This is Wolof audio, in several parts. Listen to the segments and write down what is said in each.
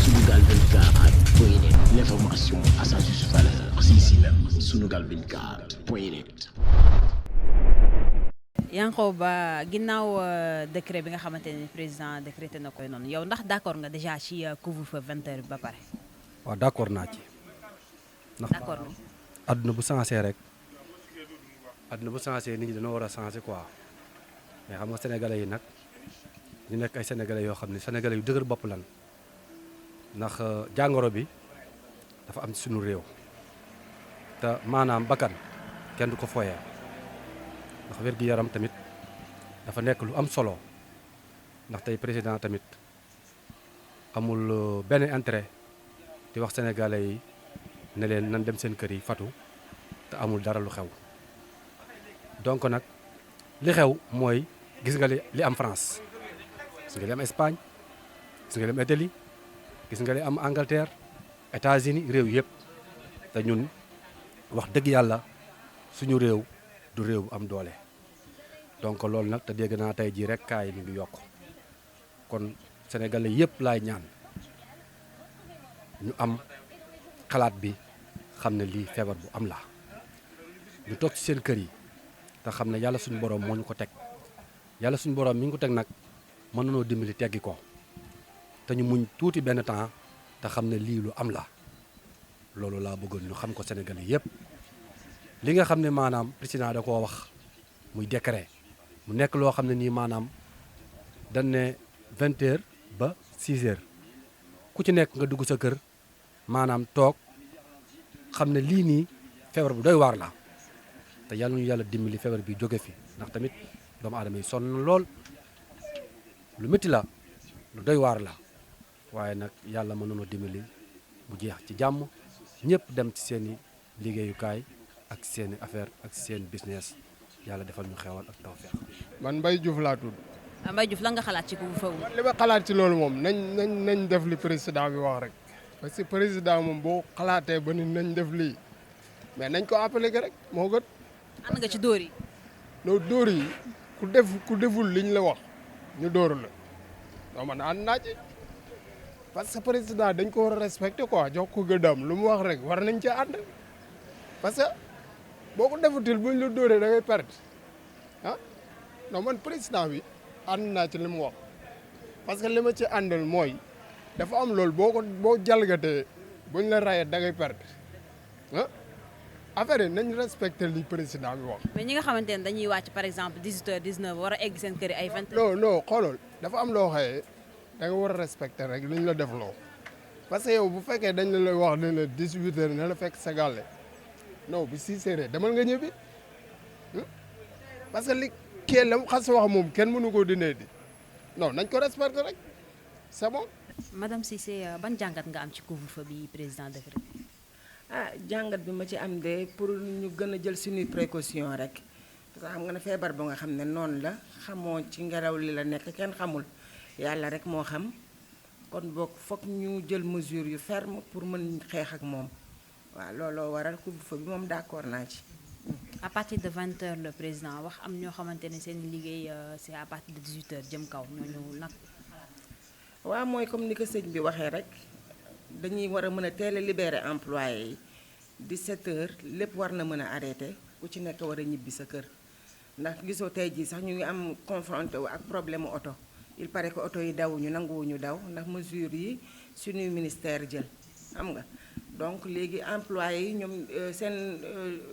Sunugal 24.net, l'information à sa juste valeur, c'est ici même, Sunugal 24.net. Yankhoba ginnaaw décret bi nga xamante ne président décrété na ko noonu yow ndax d'accord nga déjà ci couvre-feu 20h ba pare. waaw d'accord naa ci. ndax d'accord àdduna bu changé rek àdduna bu changé nit ñi dañoo war a changé quoi mais xam nga sénégalais yi nag ñu nekk ay sénégalais yoo xam ne sénégalais yu dëgër bopp lan ndax jàngoro bi dafa am ci suñu réew te maanaam bakkan kenn du ko foyee ndax wér-gi-yaram tamit dafa nekk lu am solo ndax tey président tamit amul benn intérêt di wax sénégalais yi ne leen nan dem seen kër yi fatu te amul dara lu xew donc nag li xew mooy gis nga li am France gis nga li am Espagne gis nga li am Italie gis nga li am Angleterre États-Unis réew yëpp te ñun wax dëgg yàlla suñu réew du réew bu am doole donc loolu nag te dégg naa tey jii rek kaa yi mi ngi yokk kon sénégalais yëpp laay ñaan ñu am xalaat bi xam ne lii feebar bu am la ñu toog ci seen kër yi te xam ne yàlla suñu borom moo ñu ko teg yàlla suñu borom mi ngi ko teg nag mën nañoo dimbali teggi ko te ñu muñ tuuti benn temps te xam ne lii lu am la loolu laa bëggoon ñu xam ko sénégalais yëpp li nga xam ne maanaam président da koo wax muy décret mu nekk loo xam ne nii maanaam dañ ne 20h ba 6h ku ci nekk nga dugg sa kër maanaam toog xam ne lii nii feebar bu doy waar la te yàlla ñu yàlla dimbali feebar bi jóge fi ndax tamit doomu aadama yi sonn na lool lu métti la lu doy waar la waaye nag yàlla mën nañoo dimbali bu jeex ci jàmm ñëpp dem ci seen i liggéeyukaay ak seen i affaire ak seen business yàlla defal ñu xewal ak tawfeex. man Mbaye Diouf laa tudd. Mbaye Diouf lan nga xalaat ci couvre-feu bi. li ma xalaat ci loolu moom nañ def li président bi wax rek parce que président moom boo xalaatee ba ni nañ def lii mais nañ ko appliquer rek moo gën. ànd nga ci dóor yi. non dóor yi ku deful liñ la wax ñu dóor la non man ànd naa ci parce que président dañ ko war a respecter quoi jox ko gëddam lu mu wax rek war nañ ci ànd parce que boo ko defutil buñ la dóoree da ngay perte ah non man président bi ànd naa ci li mu wax parce que li ma ci àndal mooy dafa am loolu boo jalgatee buñ la rayee da ngay perte ah affaire yi nañ respecté li président bi wax. mais ñi nga xamante ne dañuy wàcc par exemple 18h 19 war a egg seen kër yi ay 20h. non xoolal dafa am loo xëyee da nga war a respecté rek li ñu la def loo parce que yow bu fekkee dañ la lay wax ne la 18h ne la fekk sa gàlle non bu 6h demal nga ñibbi parce que li kii la mu xas wax moom kenn mënu koo dindee di non nañ ko respecté rek c'est bon. madame Cissé ban jàngat nga am ci couvre-feu bi président décrété. jàngat bi ma ci am de pour ñu gën a jël suñuy précaution rek parce que xam nga ne feebar ba nga xam ne noonu la xamoo ci ngelaw li la nekk kenn xamul yàlla rek moo xam kon boog foog ñu jël mesure yu ferme pour mën xeex ak moom waaw looloo waral couvre-feu bi moom d'accord naa ci. à partir de 20h le président wax am ñoo xamante ne seen liggéey c'est à partir de 18h jëm kaw ñooñu nag. waaw mooy comme ni ko sëñ bi waxee rek dañuy war a mën a teel a libérer employé yi 17h lépp war na mën a arrêté ku ci nekk war a ñibbi sa kër ndax gisoo tey jii sax ñu ngi am confronté wu ak problème mu oto il paraît que oto yi dawuñu nanguwuñu daw ndax mesures yi suñuy ministère jël xam nga donc léegi employé yi ñoom seen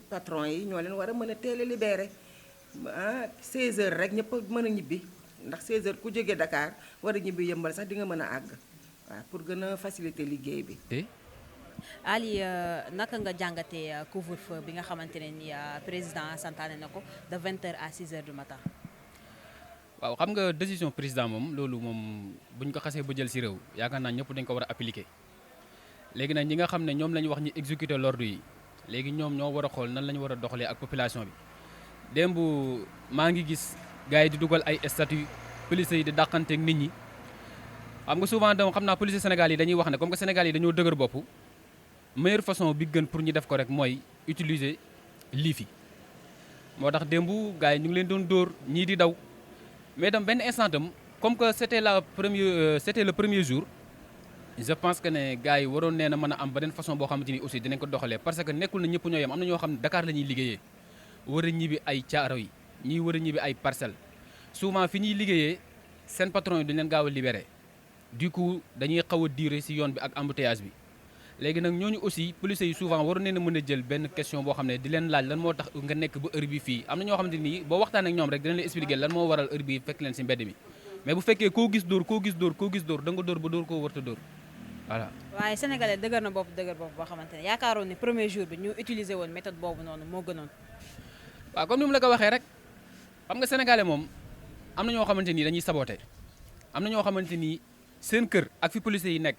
patron yi ñoo leen war a mën a teel a libéré 16h rek ñëpp a mën a ñibbi ndax 16h ku jógee Dakar war a ñibbi yëmbal sax di nga mën a àgg waaw pour gën a faciliter liggéey bi. Ali naka nga jàngatee couvre-feu bi nga xamante ne ni président santaane na ko de 20h à 6h du matin. waaw xam nga décision président moom loolu moom buñ ko xasee ba jël ci réew yaakaar naa ñëpp dañ ko war a appliquer léegi nag ñi nga xam ne ñoom la ñu wax ñi exécuter l'ordre yi léegi ñoom ñoo war a xool nan la ñu war a doxalee ak population bi démb maa ngi gis gars yi di dugal ay statut police yi di dàqanteeg nit ñi xam nga souvent donc xam naa police Sénégal yi dañuy wax ne comme que Sénégal yi dañoo dëgër bopp meilleure façon bi gën pour ñu def ko rek mooy utiliser liif yi moo tax démb gars yi ñu ngi leen doon dóor ñii di daw mais tam benn instant tam comme que c'était le premier jour je pense que ne gars yi waroon nee na mën a am beneen façon boo xamante ni aussi dinañ ko doxalee parce que nekkul na ñëpp ñoo yem am na ñoo xam ne Dakar la ñuy liggéeyee war a ñibbi ay Thiaroye yi ñii war a ñibbi ay Parcelles souvent fi ñuy liggéeyee seen patron yi duñ leen gaaw a libéré du coup dañuy xaw a diire si yoon bi ak embouteillage bi léegi nag ñooñu aussi police yi souvent waroon nee na mën a jël benn question boo xam ne di leen laaj lan moo tax nga nekk ba heure bi fii am na ñoo xamante ni boo waxtaan ak ñoom rek dinañ leen expliquer lan moo waral heure bi fekk leen si mbedd mi mais bu fekkee koo gis dóor da nga dóor ba dóor koo warta dóor voilà. waaye sénégalais dëgër na bopp boo xamante ne yaakaaroon ne premier jour bi ñu utiliser woon méthode boobu noonu moo gënoon. waaw comme ni mu la ko waxee rek xam nga sénégalais moom am na ñoo xamante ni dañuy saboté am na ñoo xamante ni seen kër ak fi policiers yi nekk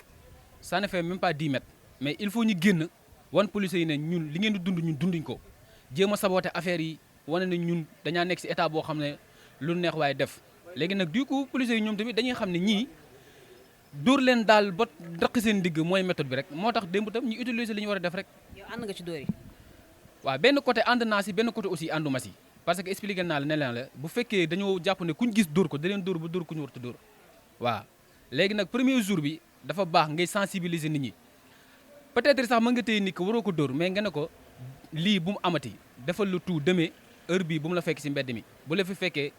ça ne fait même pas 10 mètres mais il faut ñu génn wan policiers yi ne ñun li ngeen di dund ñun dunduñ ko jéem a saboté affaire yi wane ne ñun dañaa nekk si état boo xam ne lu neex waaye def léegi nag du coup policiers yi ñoom tamit dañuy xam ne ñii dóor leen daal ba daq seen digg mooy méthode bi rek moo tax démb tam ñu utiliser li ñu war a def rek. yow ànd nga ci dóor yi. waaw benn côté ànd naa si benn côté aussi ànduma si parce que expliqué naa la ne leen la bu fekkee dañoo jàpp ne kuñ gis dóor ko da leen dóor ba dóor ku ñu warta dóor waaw léegi nag premier jour bi dafa baax ngay sensibiliser nit ñi peut-être sax mën nga téye nit ko waroo ko dóor mais nga ne ko lii bu mu amati defal lu tout demee heure bii bu mu la fekk si mbedd mi bu la fi fekkee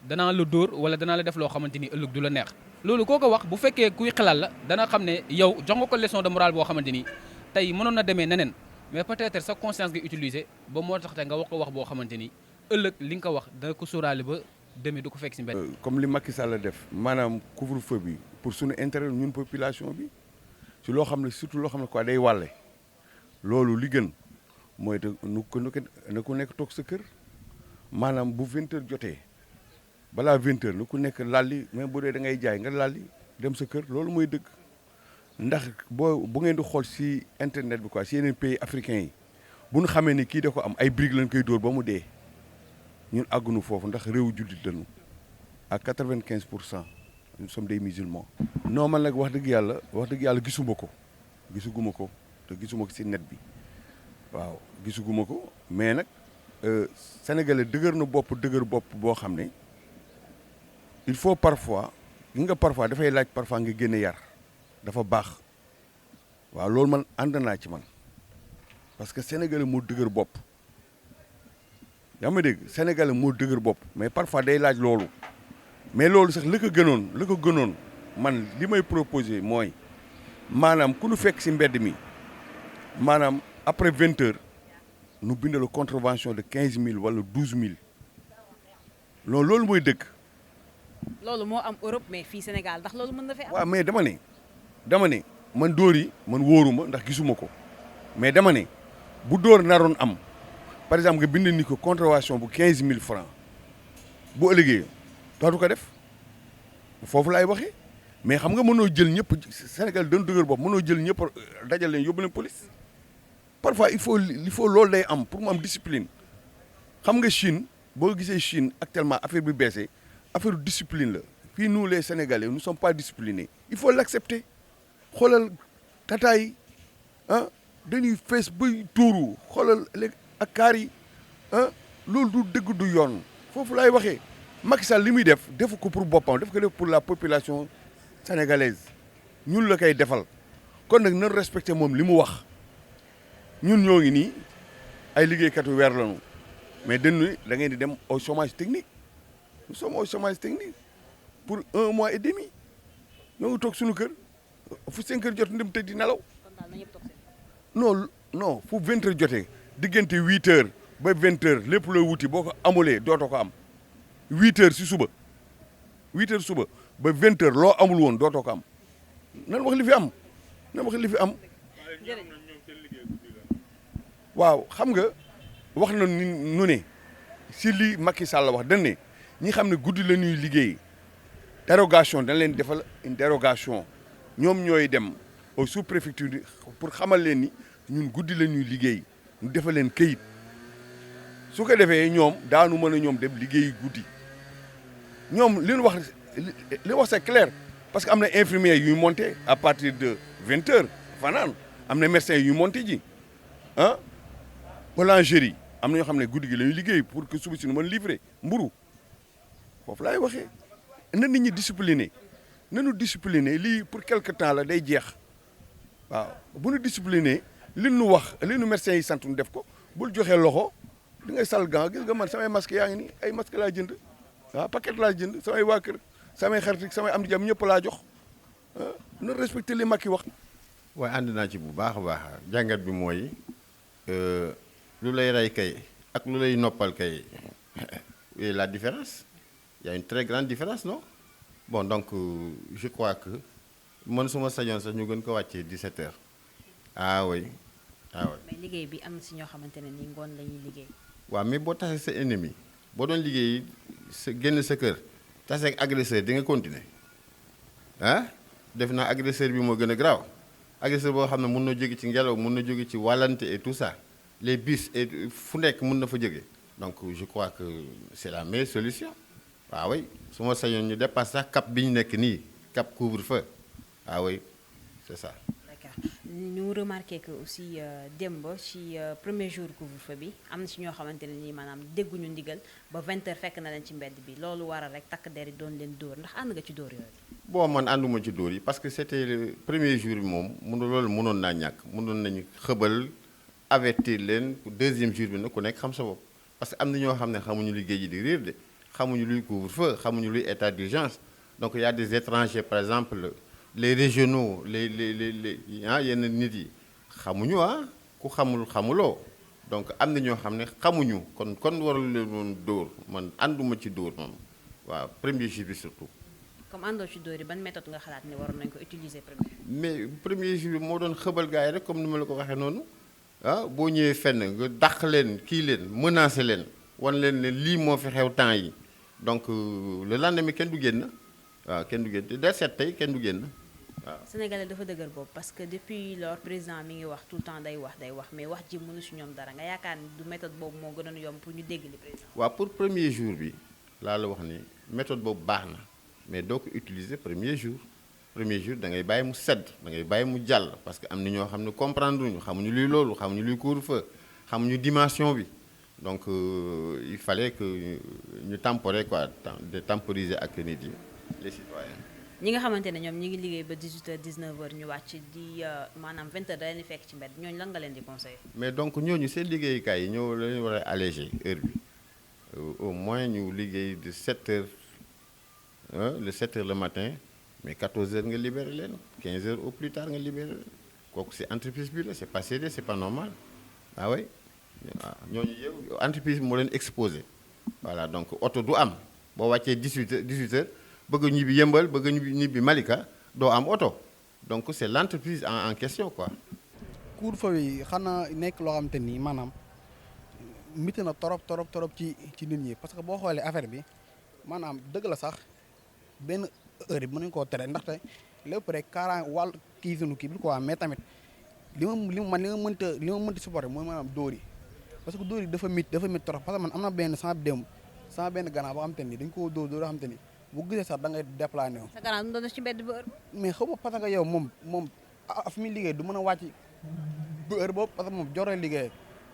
danaa la dóor wala danaa la def loo xamante ni ëllëg du la neex loolu koo ko wax bu fekkee kuy xelal la dana xam ne yow jox nga ko leçon de morale boo xamante ni tey mënoon na demee neneen mais peut-être sa conscience nga utiliser ba moo tax te nga wax ko wax boo xamante ni ëllëg li nga ko wax danga ko sóoraale ba demee du ko fekk si mbedd. comme li Macky Sall def maanaam couvre-feu bi pour suñu intérêt ñun population bi si loo xam ne surtout loo xam ne quoi day wàlle loolu li gën mooy te nu ku nekk toog sa kër maanaam bu 20h jotee balaa 20h nu ku nekk lalli même bu dee da ngay jaay nga lalli dem sa kër loolu mooy dëgg ndax bu ngeen di xool si internet bi quoi si yeneen pays africains yi bu ñu xamee ni kii da ko am ay briques lañ koy dóor ba mu dee ñun àggunu foofu ndax réewu jullit lañu à 95% nous sommes des musulmans. non man nag wax dëgg yàlla gisuma ko te gisuma ko si net bi waaw gisuguma ko mais nag sénégalais dëgër bopp boo xam ne il faut parfois dafay laaj parfois nga génne yar dafa baax waaw loolu man ànd naa ci man parce que sénégalais moo dëgër bopp yaa ma dégg sénégalais moo dëgër bopp mais parfois day laaj loolu mais loolu sax la ko gënoon man li may proposé mooy maanaam ku nu fekk si mbedd mi maanaam après 20h nu bindal contravention de 15 000 wala 12 000 loolu mooy dëgg. loolu moo am Europe mais fii Sénégal ndax loolu mën na fi am. waaw mais dama ne man dóor yi man wóoruma ndax gisuma ko mais dama ne bu dóor naroon am par exemple nga bind ni ko contravention bu 15 000 francs bu ëllëgee dootu ko def foofu laay waxee mais xam nga mënoo jël ñëpp Sénégal doon dëgër bopp mënoo jël ñëpp dajal leen yóbbu leen police parfois il faut loolu day am pour mu am discipline xam nga Chine boo gisee Chine actuellement affaire bi baissé affaire discipline la fii nous les Sénégalais nous sommes pas disciplinés il faut l'accepter xoolal tata yi ah dañuy fees bay tuuru xoolal léegi ak kaar yi ah loolu du dëgg du yoon foofu laay waxee Macky Sall li muy defu ko pour boppam def ko def pour la population sénégalaise ñun la koy defal kon nag nan respecté moom li mu wax ñun ñoo ngi nii ay liggéeykatu weer lañu mais dañu da ngeen di dem au chômage technique nous sommes au chômage technique pour 1 mois et demi ñoo ngi toog suñu kër fu 5 heures jot ndem tëdd di nelaw non fu 20 heures jotee diggante 8 heures ba 20 heures lépp loo wuti boo ko amulee dootoo ko am 8 heures si suba 8 heures suba ba 20 heures loo amul woon dootoo ko am nan wax li fi am waaw xam nga wax na nu ne si li Macky Sall wax dañ ne ñi xam ne guddi la ñuy liggéey dérogation dañ leen defal une dérogation ñoom ñooy dem au sous-préfecture pour xamal leen ni ñun guddi la ñuy liggéey ñu defal leen këyit su ko defee ñoom daanu mën a ñoom dem liggéeyi guddi ñoom li ñu wax c'est clair parce que am na infirmiers yuy monté à partir de 20 heures fanaan am na médecins yuy monté ji ah boulangerie am na ñoo xam ne guddi gi la ñuy liggéey pour que suba si nu mën livrer mburu foofu laay waxee na nit ñi discipliné nañu discipliner lii pour quelque temps la day jeex waaw bu ñu discipliner li nu wax li nu médecins yi sant nu def ko bul joxee loxo di ngay sal gant gis nga man samay masque yaa ngi nii ay masque laa jënd waaw paquet laa jënd samay waa kër samay xarit samay am di jàmm ñëpp laa jox na respecté li mag yi wax. waaye ànd naa ci bu baax a baax jàngat bi mooy lu lay rey kay ak lu lay noppal kay et la différence il y a une très grande différence non bon donc je crois que man suma sañoon sax ñu gën ko wàccee 17 heures ah oui ah oui. mais liggéey bi am na si ñoo xamante ne ni ngoon la ñuy liggéey. waaw mais boo tasee sa ennemi boo doon liggéey sa génn sa kër tasee ak agresseur di nga continuer ah def naa agresseur bi moo gën a graaw agresseur boo xam ne mun na jóge ci ngelaw mun na jóge ci wàllante et tout ça les bus et fu nekk mun na fa jóge donc je crois que c'est la meilleure solution waaw oui su ma sañoon ñu dépasse sax cap bi ñu nekk nii cap couvre-feu ah oui c'est ça. d'accord ñu remarqué que aussi démb ci premier jour couvre-feu bi am na ci ñoo xamante ne nii maanaam dégguñu ndigal ba 20h fekk na leen ci mbedd bi loolu waral rek takk der yi doon leen dóor ndax ànd nga ci dóor yooyu. bon man ànduma ci dóor yi parce que c'était le premier jour bi moom loolu mënoon naa ñàkk mënoon nañu xëbal avertir leen deuxième jour bi nag ku nekk xam sa bopp parce que am na ñoo xam ne xamuñu liggéey ji di riir de xamuñu luy couvre-feu xamuñu luy état d'urgence donc il y a des étrangers par exemple les régionaux les yenn nit yi xamuñu ku xamul xamuloo donc am na ñoo xam ne xamuñu kon warul leen woon dóor man ànduma ci dóor moom waaw premier jour bi surtout. comme àndoo ci dóor yi ban méthode nga xalaat ne waroon nañu ko utiliser premier. mais premier jour bi moo doon xëbal gars yi rek comme ni ma la ko waxee noonu boo ñëwee fenn nga dàq leen kii leen menacer leen wan leen ne lii moo fi xew temps yi donc le lendemain kenn du génn waaw kenn du génn te seet tey kenn du génn waaw. Sénégalais dafa dëgër boobu parce que depuis lors président mi ngi wax tout le temps day wax mais wax ji mënu si ñoom dara nga yaakaar ni du méthode boobu moo gënoon yomb pour ñu dégg li président. waaw pour premier jour bi laa la wax ni méthode boobu baax na mais doo ko utiliser premier jour da ngay bàyyi mu sedd da ngay bàyyi mu jàll parce que am na ñoo xam ne comprendre ñu xamuñu luy loolu xamuñu luy couvre-feu xamuñu dimension bi donc il fallait que ñu temporer quoi de temporiser ak nit yi les citoyens. ñi nga xamante ne ñoom ñi ngi liggéey ba 18h 19h ñu wàcc di maanaam 20h da leen di fekk ci mbedd ñooñu lan nga leen di conseiller. mais donc ñooñu seen liggéeyukaay yi ñoo leen war a alléger heure bi au moins ñu liggéey de 7h le 7h le matin mais 14h nga libéré leen 15h au plus tard nga libéré leen kooku c'est entreprise bi la c'est pas sérieux c'est pas normal ah oui waaw ñooñu yow entreprise bi moo leen exposé voilà donc oto du am boo wàccee 18h bëgg a ñibbi Yëmbal bëgg a ñibbi Malika doo am oto donc c'est l'entreprise en question quoi. couvre-feu bi xanaa nekk loo xamante ni maanaam miti na torop ci nit ñi parce que boo xoolee affaire bi maanaam dëgg la sax benn heure bi mën nañu koo tere ndaxte lépp rek wàll kii sunu kii bi quoi mais tamit li ma mënta supporter mooy maanaam dóor yi parce que dóor yi dafa mit trop parce que man am na benn sama benn gannaaw boo xamante ni dañ koo dóor doo xamante ni bu gisee sax da ngay déplané wu. sa gannaaw du doon ci mbedd ba heure. mais xaw ma parce que yow moom fi muy liggéey du mën a wàcc ba heure boobu parce que moom joree liggéey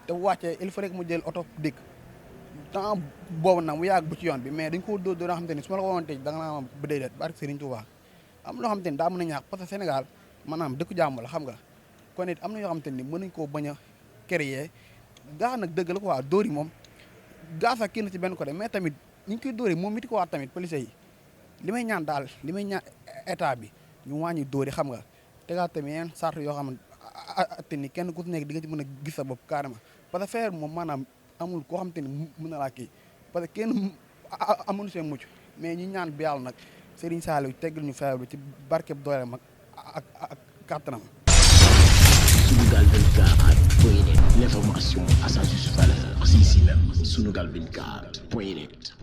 te bu wàccee il faut rek mu jël oto dikk temps boobu nag mu yàgg bu ci yoon bi mais dañ ko dóor doo xamante ni su ma la ko woon tey da nga naa am ba déedéet barke Serigne Touba am loo xamante ni daa mën a ñàkk parce que Sénégal maanaam dëkku jàmm la xam nga kon it am na yoo xamante ni mën nañu koo bañ a créer gaa nag dëgg la quoi dóor yi moom gaa sax kii na ci benn côté mais tamit ni ñu koy dóor yi moom miti ko waat tamit police yi li may ñaan état bi ñu wàññi dóor yi xam nga tegaat tamit yeneen sart yoo xam ne ni kenn ku ci nekk di nga ci mën a gis sa bopp carrément parce que feer moom maanaam amul koo xamante ni mën na laa kii parce que kenn amuñu seen mucc mais ñi ñaan bi yàlla nag Serigne Saliou teggal ñu feer bi ci barkeb doole mag ak kàttanam. Sunugal 24.net, l'information à sa juste valeur, c'est ici même, Sunugal 24.net.